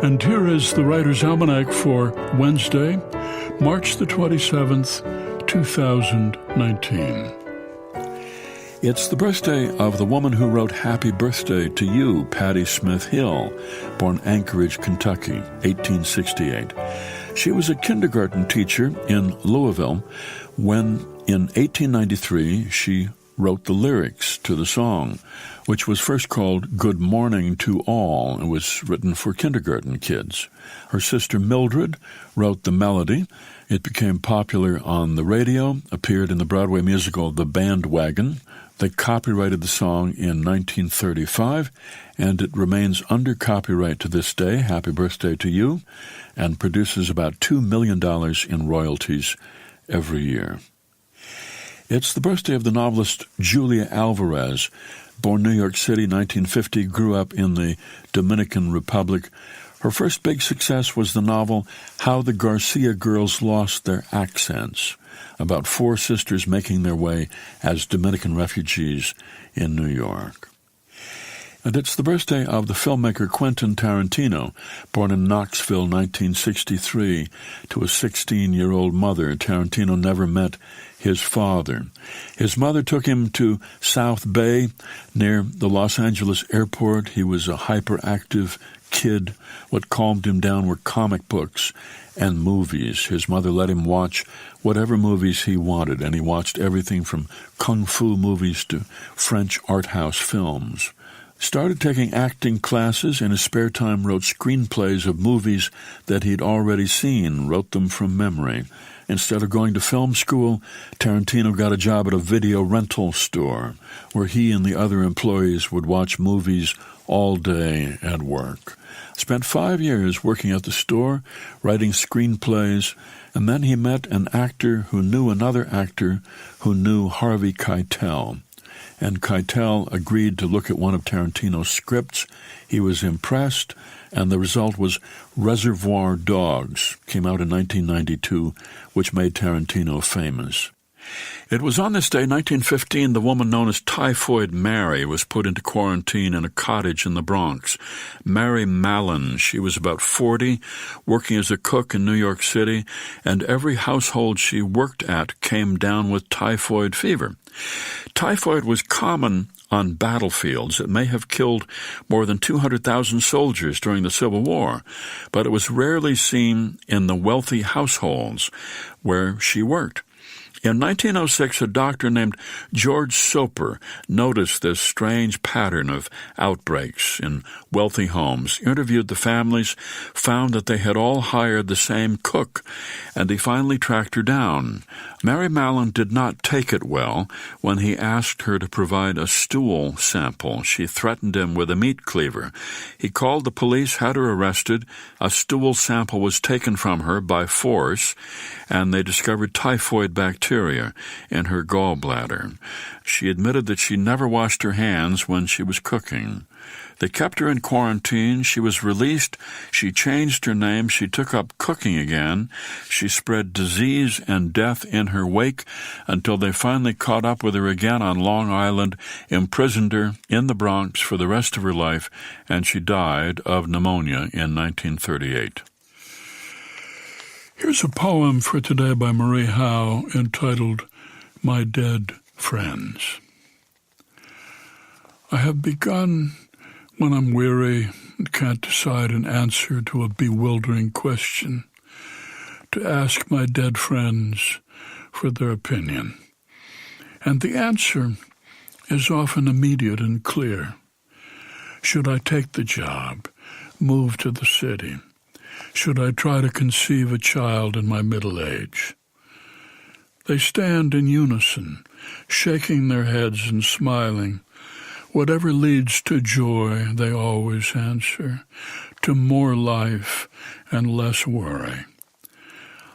And here is the Writer's Almanac for Wednesday, March the 27th, 2019. It's the birthday of the woman who wrote Happy Birthday to You, Patti Smith Hill, born Anchorage, Kentucky, 1868. She was a kindergarten teacher in Louisville when, in 1893, she wrote the lyrics to the song, which was first called Good Morning to All and was written for kindergarten kids. Her sister Mildred wrote the melody. It became popular on the radio, appeared in the Broadway musical The Bandwagon. They copyrighted the song in 1935, and it remains under copyright to this day, Happy Birthday to You, and produces about $2 million in royalties every year. It's the birthday of the novelist Julia Alvarez, born New York City, 1950, grew up in the Dominican Republic. Her first big success was the novel How the Garcia Girls Lost Their Accents, about 4 sisters making their way as Dominican refugees in New York. And it's the birthday of the filmmaker Quentin Tarantino, born in Knoxville, 1963, to a 16-year-old mother. Tarantino never met his father. His mother took him to South Bay near the Los Angeles airport. He was a hyperactive kid. What calmed him down were comic books and movies. His mother let him watch whatever movies he wanted, and he watched everything from kung fu movies to French art house films. Started taking acting classes. In his spare time wrote screenplays of movies that he'd already seen, wrote them from memory. Instead of going to film school, Tarantino got a job at a video rental store, where he and the other employees would watch movies all day at work. Spent 5 years working at the store, writing screenplays, and then he met an actor who knew another actor who knew Harvey Keitel. And Keitel agreed to look at one of Tarantino's scripts. He was impressed, and the result was Reservoir Dogs, came out in 1992, which made Tarantino famous. It was on this day, 1915, the woman known as Typhoid Mary was put into quarantine in a cottage in the Bronx. Mary Mallon, she was about 40, working as a cook in New York City, and every household she worked at came down with typhoid fever. Typhoid was common on battlefields. It may have killed more than 200,000 soldiers during the Civil War, but it was rarely seen in the wealthy households where she worked. In 1906, a doctor named George Soper noticed this strange pattern of outbreaks in wealthy homes, interviewed the families, found that they had all hired the same cook, and he finally tracked her down. Mary Mallon did not take it well when he asked her to provide a stool sample. She threatened him with a meat cleaver. He called the police, had her arrested. A stool sample was taken from her by force, and they discovered typhoid bacteria in her gallbladder. She admitted that she never washed her hands when she was cooking. They kept her in quarantine. She was released. She changed her name. She took up cooking again. She spread disease and death in her wake until they finally caught up with her again on Long Island, imprisoned her in the Bronx for the rest of her life, and she died of pneumonia in 1938. Here's a poem for today by Marie Howe entitled My Dead Friends. I have begun when I'm weary and can't decide an answer to a bewildering question, to ask my dead friends for their opinion. And the answer is often immediate and clear. Should I take the job, move to the city? Should I try to conceive a child in my middle age? They stand in unison, shaking their heads and smiling. Whatever leads to joy, they always answer, to more life and less worry.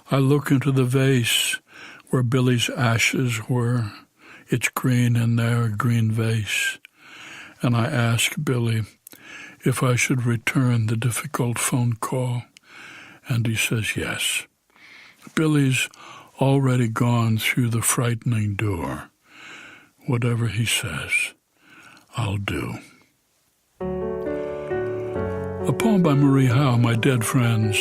I look into the vase where Billy's ashes were. It's green in their green vase. And I ask Billy if I should return the difficult phone call. And he says yes. Billy's already gone through the frightening door. Whatever he says, I'll do. A poem by Marie Howe, My Dead Friends,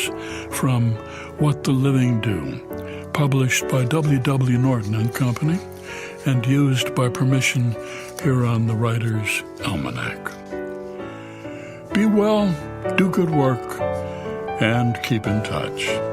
from What the Living Do, published by W.W. Norton and Company, and used by permission here on the Writer's Almanac. Be well, do good work, and keep in touch.